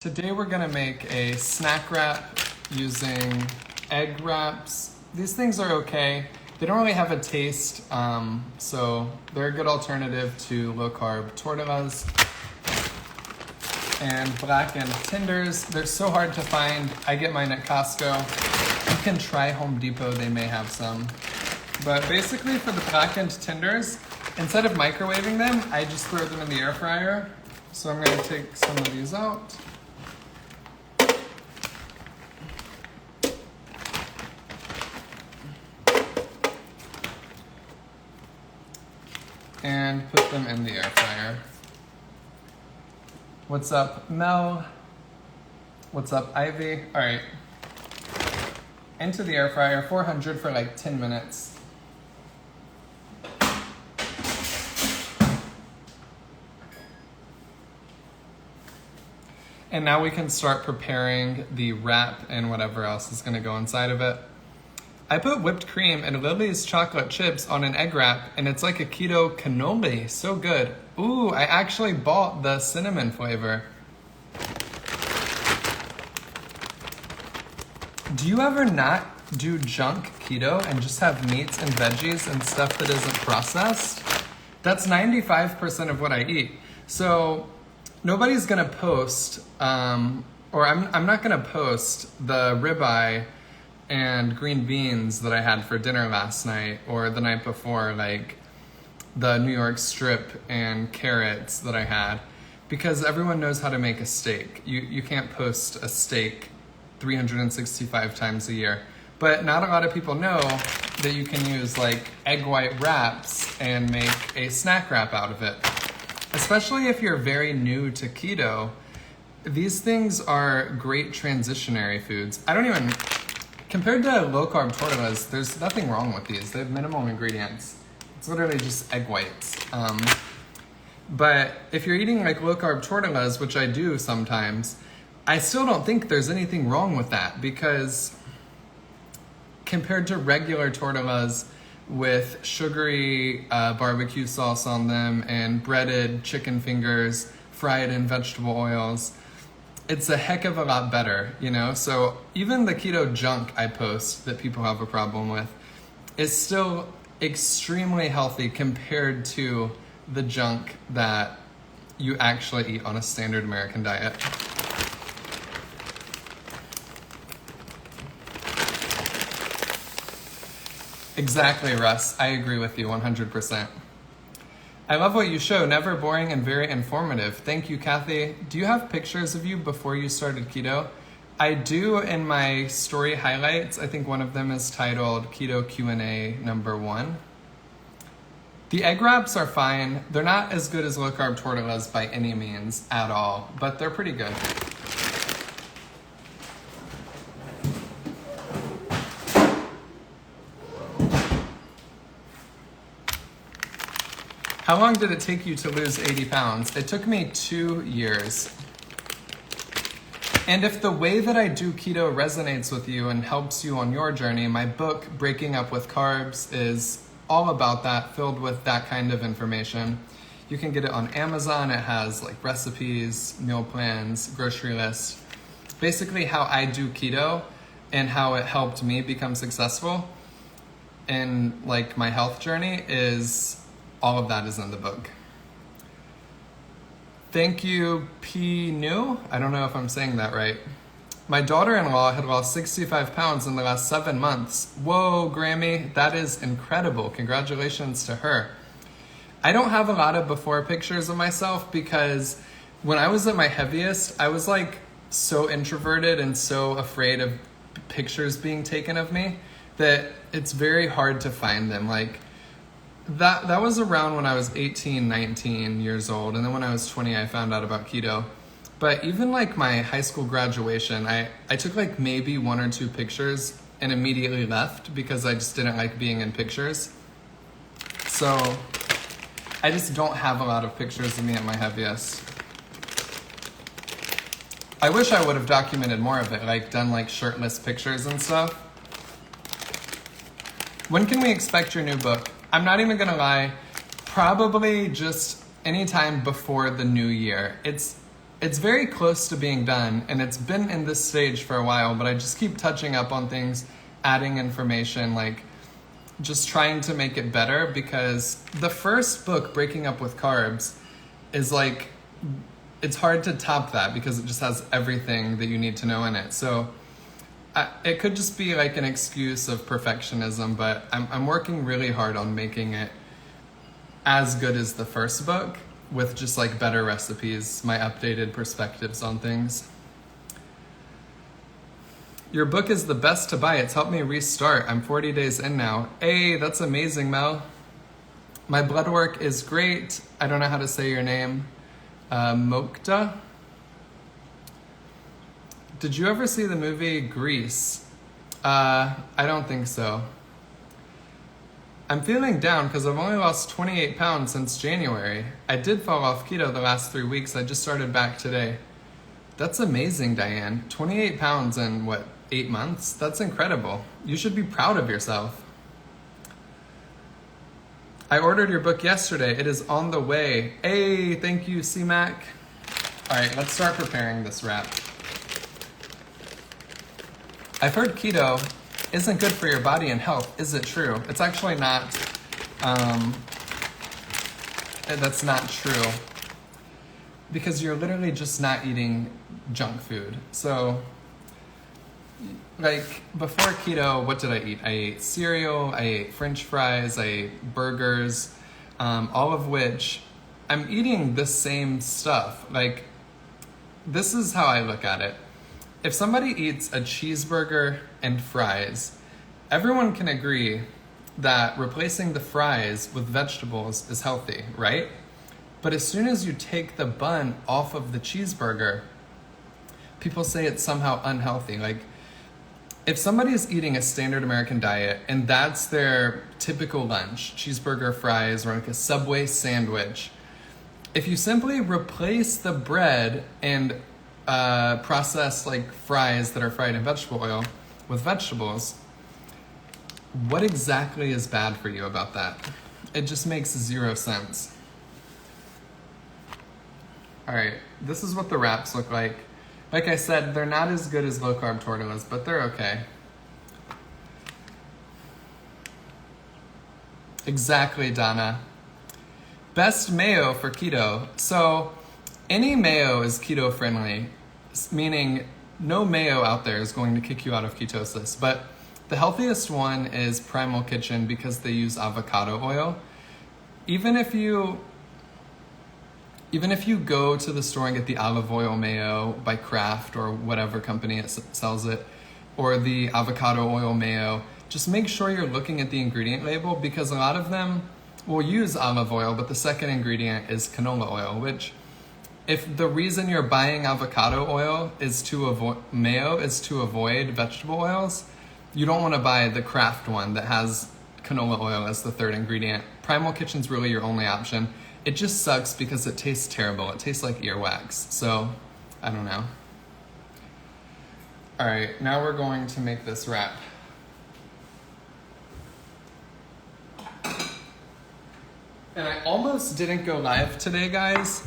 Today we're gonna make a snack wrap using egg wraps. These things are okay. They don't really have a taste, so they're a good alternative to low-carb tortillas. And blackened tenders, they're so hard to find. I get mine at Costco. You can try Home Depot, they may have some. But basically for the blackened tenders, instead of microwaving them, I just throw them in the air fryer. So I'm gonna take some of these out. And put them in the air fryer. What's up, Mel? What's up, Ivy? All right. Into the air fryer, 400 for like 10 minutes. And now we can start preparing the wrap and whatever else is gonna go inside of it. I put whipped cream and Lily's chocolate chips on an egg wrap, and it's like a keto cannoli. So good. Ooh, I actually bought the cinnamon flavor. Do you ever not do junk keto and just have meats and veggies and stuff that isn't processed? That's 95% of what I eat. So nobody's gonna post, or I'm not gonna post the ribeye and green beans that I had for dinner last night or the night before, like the New York strip and carrots that I had, because everyone knows how to make a steak. You can't post a steak 365 times a year. But not a lot of people know that you can use like egg white wraps and make a snack wrap out of it. Especially if you're very new to keto, these things are great transitionary foods. Compared to low-carb tortillas, there's nothing wrong with these. They have minimal ingredients. It's literally just egg whites. But if you're eating like low-carb tortillas, which I do sometimes, I still don't think there's anything wrong with that, because compared to regular tortillas with sugary barbecue sauce on them and breaded chicken fingers fried in vegetable oils, it's a heck of a lot better, you know? So even the keto junk I post that people have a problem with is still extremely healthy compared to the junk that you actually eat on a standard American diet. Exactly, Russ. I agree with you 100%. I love what you show, never boring and very informative. Thank you, Kathy. Do you have pictures of you before you started keto? I do in my story highlights. I think one of them is titled Keto Q&A #1. The egg wraps are fine. They're not as good as low-carb tortillas by any means at all, but they're pretty good. How long did it take you to lose 80 pounds? It took me 2 years. And if the way that I do keto resonates with you and helps you on your journey, my book, Breaking Up with Carbs, is all about that, filled with that kind of information. You can get it on Amazon. It has like recipes, meal plans, grocery lists. Basically how I do keto and how it helped me become successful in like my health journey is... all of that is in the book. Thank you, P. New. I don't know if I'm saying that right. My daughter-in-law had lost 65 pounds in the last 7 months. Whoa, Grammy, that is incredible. Congratulations to her. I don't have a lot of before pictures of myself because when I was at my heaviest, I was like so introverted and so afraid of pictures being taken of me that it's very hard to find them. Like, That was around when I was 18, 19 years old. And then when I was 20, I found out about keto. But even like my high school graduation, I took like maybe 1 or 2 pictures and immediately left because I just didn't like being in pictures. So I just don't have a lot of pictures of me at my heaviest. I wish I would have documented more of it, like done like shirtless pictures and stuff. When can we expect your new book? I'm not even gonna lie, probably just anytime before the new year. it's very close to being done, and it's been in this stage for a while, but I just keep touching up on things, adding information, like just trying to make it better, because the first book, Breaking Up with Carbs, is like, it's hard to top that because it just has everything that you need to know in it. So it could just be like an excuse of perfectionism, but I'm working really hard on making it as good as the first book with just like better recipes, my updated perspectives on things. Your book is the best to buy. It's helped me restart. I'm 40 days in now. Hey, that's amazing, Mel. My blood work is great. I don't know how to say your name. Mokta? Did you ever see the movie Grease? I don't think so. I'm feeling down because I've only lost 28 pounds since January. I did fall off keto the last 3 weeks. I just started back today. That's amazing, Diane. 28 pounds in, what, 8 months? That's incredible. You should be proud of yourself. I ordered your book yesterday. It is on the way. Hey, thank you, C-Mac. All right, let's start preparing this wrap. I've heard keto isn't good for your body and health. Is it true? It's actually not. That's not true. Because you're literally just not eating junk food. So, like, before keto, what did I eat? I ate cereal, I ate French fries, I ate burgers, all of which I'm eating the same stuff. Like, this is how I look at it. If somebody eats a cheeseburger and fries, everyone can agree that replacing the fries with vegetables is healthy, right? But as soon as you take the bun off of the cheeseburger, people say it's somehow unhealthy. Like, if somebody is eating a standard American diet and that's their typical lunch, cheeseburger, fries, or like a Subway sandwich, if you simply replace the bread and process like fries that are fried in vegetable oil with vegetables, what exactly is bad for you about that? It just makes zero sense. All right, this is what the wraps look like. Like I said, they're not as good as low-carb tortillas, but they're okay. Exactly, Donna. Best mayo for keto. So any mayo is keto-friendly, meaning no mayo out there is going to kick you out of ketosis. But the healthiest one is Primal Kitchen because they use avocado oil. Even if you go to the store and get the olive oil mayo by Kraft or whatever company it sells it, or the avocado oil mayo, just make sure you're looking at the ingredient label because a lot of them will use olive oil, but the second ingredient is canola oil, which if the reason you're buying avocado oil is to avoid mayo is to avoid vegetable oils, you don't want to buy the Kraft one that has canola oil as the third ingredient. Primal Kitchen's really your only option. It just sucks because it tastes terrible. It tastes like earwax. So, I don't know. All right, now we're going to make this wrap. And I almost didn't go live today, guys.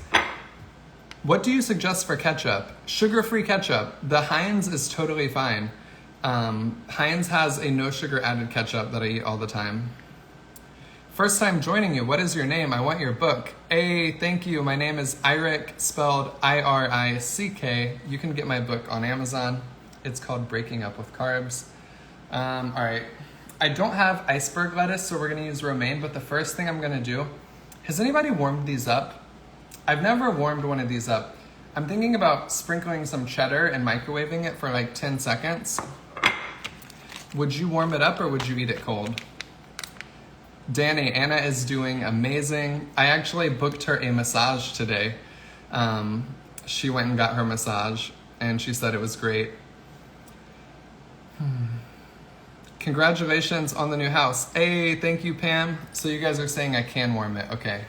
What do you suggest for ketchup? Sugar-free ketchup. The Heinz is totally fine. Heinz has a no sugar added ketchup that I eat all the time. First time joining you. What is your name? I want your book. Hey, thank you. My name is Irick, spelled I-R-I-C-K. You can get my book on Amazon. It's called Breaking Up with Carbs. All right. I don't have iceberg lettuce, so we're going to use romaine, but the first thing I'm going to do, has anybody warmed these up? I've never warmed one of these up. I'm thinking about sprinkling some cheddar and microwaving it for like 10 seconds. Would you warm it up or would you eat it cold? Danny, Anna is doing amazing. I actually booked her a massage today. She went and got her massage and she said it was great. Congratulations on the new house. Hey, thank you, Pam. So you guys are saying I can warm it. Okay.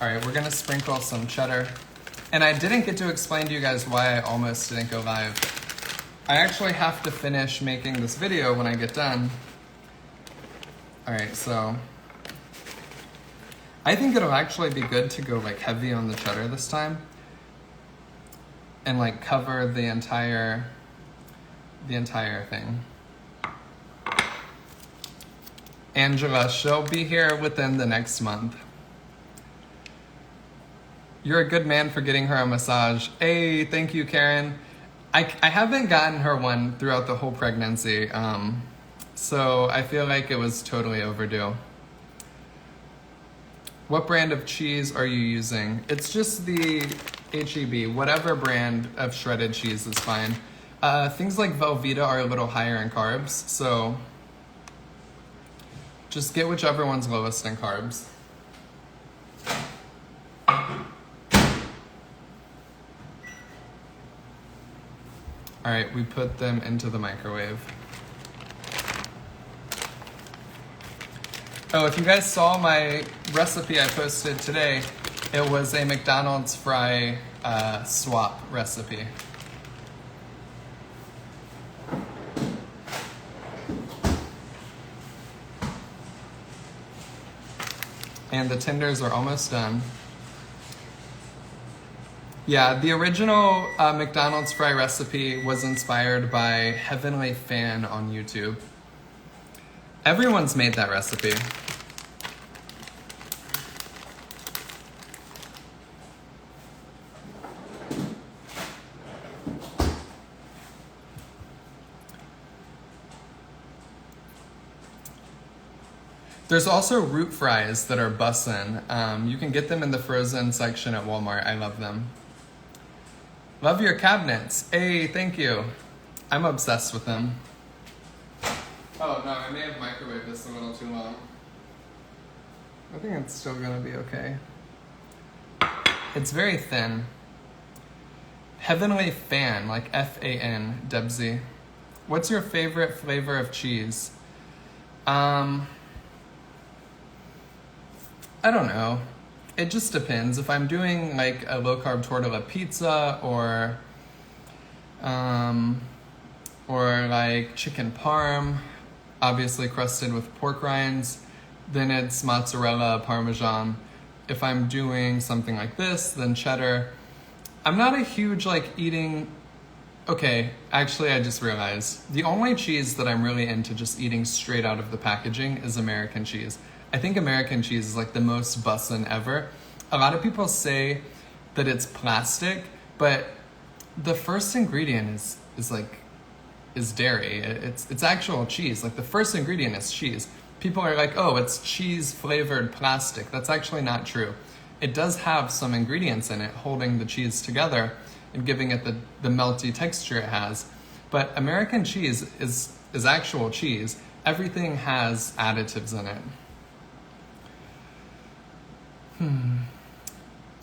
All right, we're gonna sprinkle some cheddar. And I didn't get to explain to you guys why I almost didn't go live. I actually have to finish making this video when I get done. All right, so I think it'll actually be good to go like heavy on the cheddar this time and like cover the entire thing. Angela, she'll be here within the next month. You're a good man for getting her a massage. Hey, thank you, Karen. I haven't gotten her one throughout the whole pregnancy, so I feel like it was totally overdue. What brand of cheese are you using? It's just the HEB. Whatever brand of shredded cheese is fine. Things like Velveeta are a little higher in carbs, so just get whichever one's lowest in carbs. All right, we put them into the microwave. Oh, if you guys saw my recipe I posted today, it was a McDonald's fry swap recipe. And the tenders are almost done. Yeah, the original McDonald's fry recipe was inspired by Heavenly Fan on YouTube. Everyone's made that recipe. There's also root fries that are bussin'. You can get them in the frozen section at Walmart. I love them. Love your cabinets. Hey, thank you. I'm obsessed with them. Oh no, I may have microwaved this a little too long. I think it's still gonna be okay. It's very thin. Heavenly Fan, like F-A-N, Debsy. What's your favorite flavor of cheese? I don't know. It just depends. If I'm doing like a low carb tortilla pizza or like chicken parm, obviously crusted with pork rinds, then it's mozzarella, parmesan. If I'm doing something like this, then cheddar. I'm not a huge like eating. Okay, actually I just realized the only cheese that I'm really into just eating straight out of the packaging is American cheese. I think American cheese is like the most bussin' ever. A lot of people say that it's plastic, but the first ingredient is dairy. It's actual cheese. Like the first ingredient is cheese. People are like, oh, it's cheese flavored plastic. That's actually not true. It does have some ingredients in it holding the cheese together and giving it the melty texture it has. But American cheese is actual cheese. Everything has additives in it.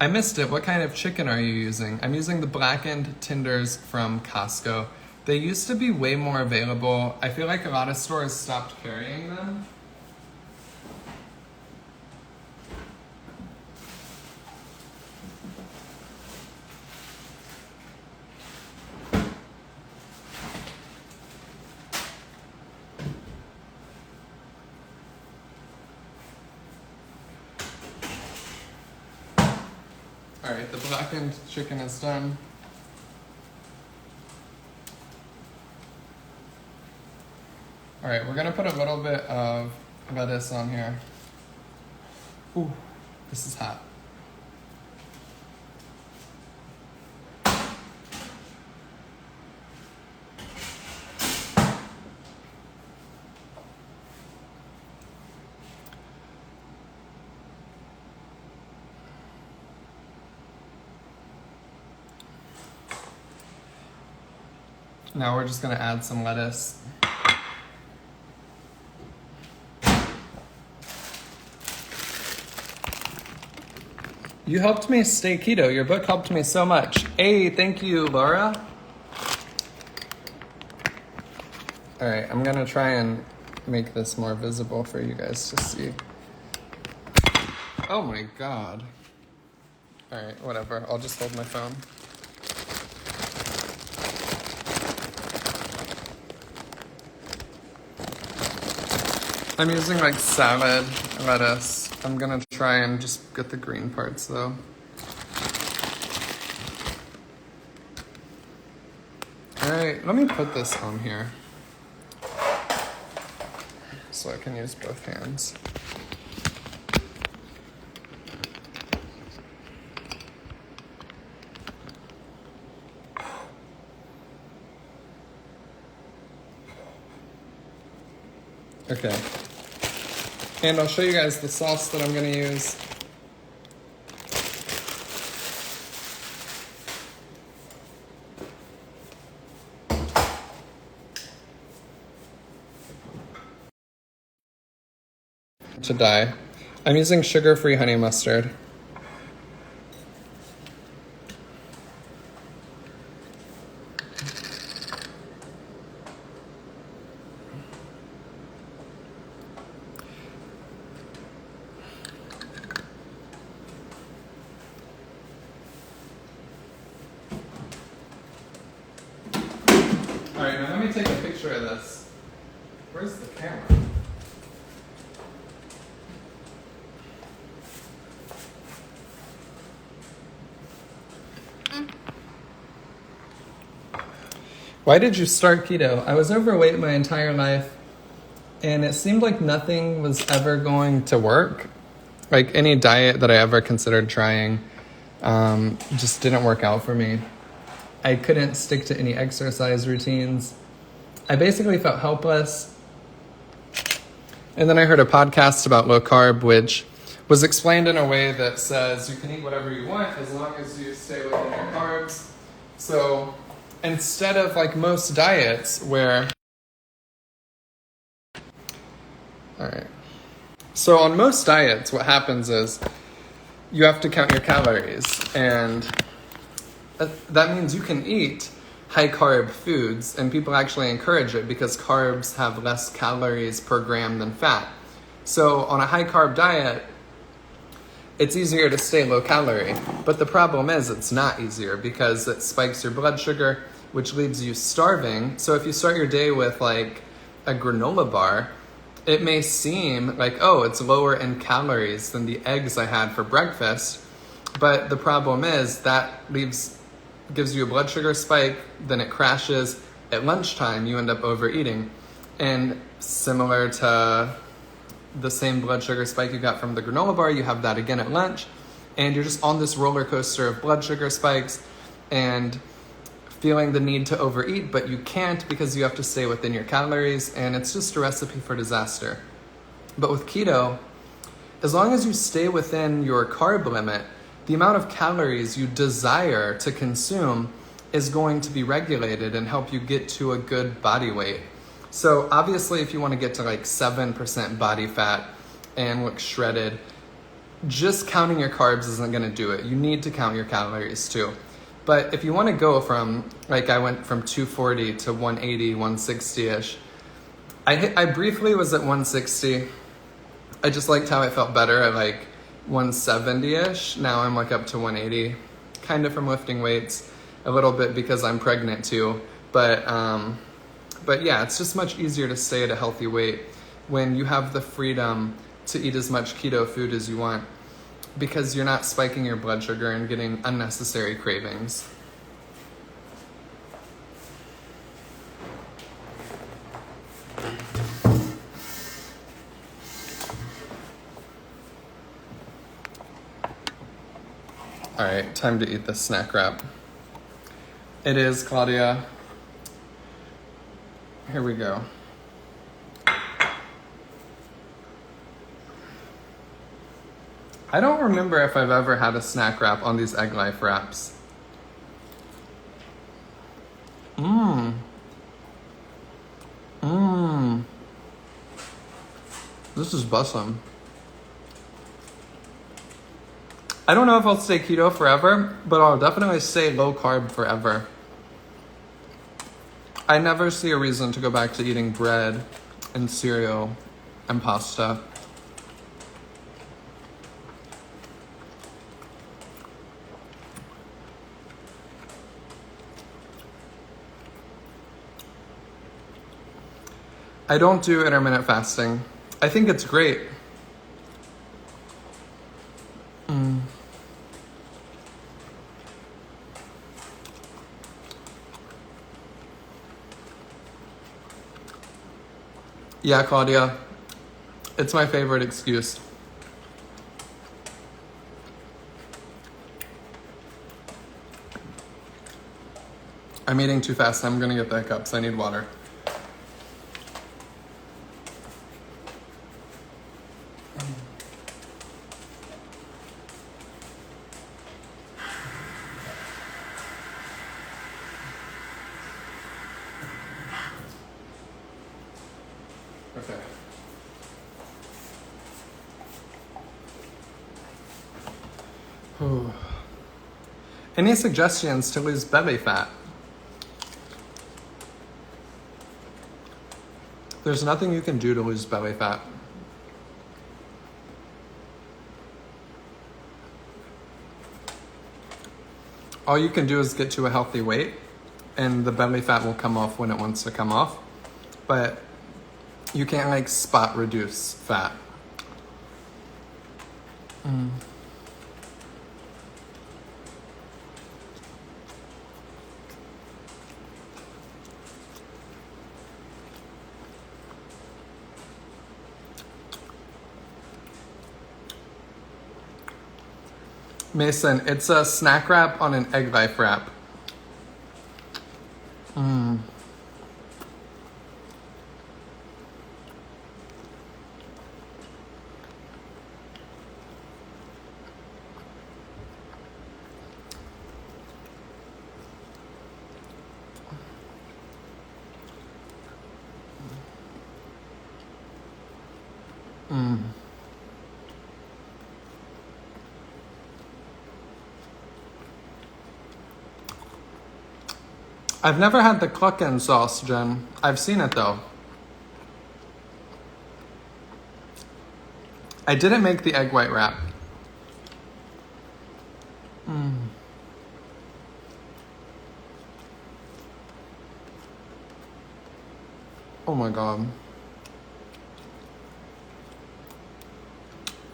I missed it. What kind of chicken are you using? I'm using the blackened tenders from Costco. They used to be way more available. I feel like a lot of stores stopped carrying them. All right, the blackened chicken is done. All right, we're gonna put a little bit of lettuce on here. Ooh, this is hot. Now we're just gonna add some lettuce. You helped me stay keto. Your book helped me so much. Hey, thank you, Laura. All right, I'm gonna try and make this more visible for you guys to see. Oh my God. All right, whatever. I'll just hold my phone. I'm using like salad lettuce. I'm gonna try and just get the green parts though. All right, let me put this on here so I can use both hands. Okay. And I'll show you guys the sauce that I'm gonna use. To dye. I'm using sugar-free honey mustard. All right, now let me take a picture of this. Where's the camera? Why did you start keto? I was overweight my entire life, and it seemed like nothing was ever going to work. Like any diet that I ever considered trying just didn't work out for me. I couldn't stick to any exercise routines. I basically felt helpless. And then I heard a podcast about low carb, which was explained in a way that says you can eat whatever you want as long as you stay within your carbs. So instead of like most diets where... All right. So on most diets, what happens is you have to count your calories, and that means you can eat high carb foods, and people actually encourage it because carbs have less calories per gram than fat. So on a high carb diet, it's easier to stay low calorie. But the problem is it's not easier because it spikes your blood sugar, which leaves you starving. So if you start your day with like a granola bar, it may seem like, oh, it's lower in calories than the eggs I had for breakfast. But the problem is that gives you a blood sugar spike, then it crashes. At lunchtime, you end up overeating. And similar to the same blood sugar spike you got from the granola bar, you have that again at lunch. And you're just on this roller coaster of blood sugar spikes and feeling the need to overeat, but you can't because you have to stay within your calories, and it's just a recipe for disaster. But with keto, as long as you stay within your carb limit, the amount of calories you desire to consume is going to be regulated and help you get to a good body weight. So obviously, if you want to get to like 7% body fat and look shredded, just counting your carbs isn't going to do it. You need to count your calories too. But if you want to go from, like I went from 240 to 180, 160-ish. I briefly was at 160. I just liked how I felt better at like 170-ish. Now I'm like up to 180, kind of from lifting weights, a little bit because I'm pregnant too. But yeah, it's just much easier to stay at a healthy weight when you have the freedom to eat as much keto food as you want, because you're not spiking your blood sugar and getting unnecessary cravings. All right, time to eat the snack wrap. It is, Claudia. Here we go. I don't remember if I've ever had a snack wrap on these Egg Life wraps. This is bussin'. I don't know if I'll stay keto forever, but I'll definitely stay low carb forever. I never see a reason to go back to eating bread and cereal and pasta. I don't do intermittent fasting. I think it's great. Yeah, Claudia, it's my favorite excuse. I'm eating too fast. I'm gonna get the hiccups. I need water. Okay. Ooh. Any suggestions to lose belly fat? There's nothing you can do to lose belly fat. All you can do is get to a healthy weight, and the belly fat will come off when it wants to come off. But you can't like spot reduce fat. Mason, it's a snack wrap on an egg life wrap. I've never had the cluckin' sauce, Jen. I've seen it though. I didn't make the egg white wrap. Oh my god.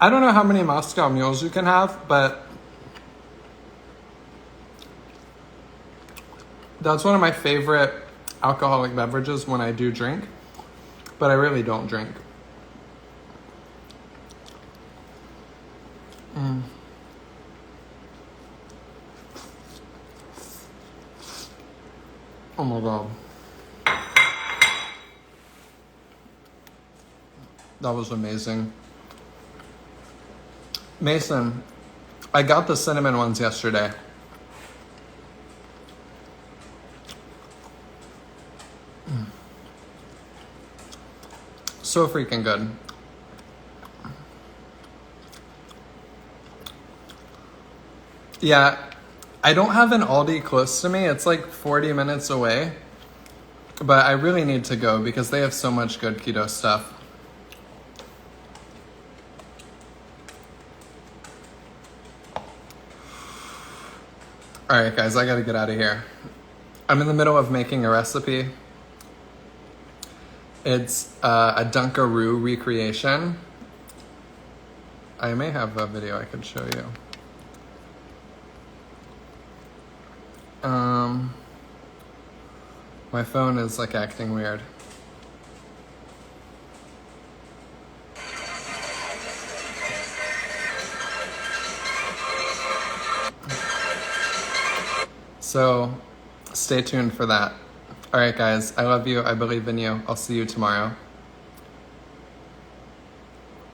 I don't know how many Moscow mules you can have, but that's one of my favorite alcoholic beverages when I do drink, but I really don't drink. Oh my god. That was amazing. Mason, I got the cinnamon ones yesterday. So freaking good. Yeah, I don't have an Aldi close to me. It's like 40 minutes away. But I really need to go because they have so much good keto stuff. Alright guys, I gotta get out of here. I'm in the middle of making a recipe. It's a Dunkaroo recreation. I may have a video I could show you. My phone is like acting weird. So stay tuned for that. All right, guys, I love you. I believe in you. I'll see you tomorrow.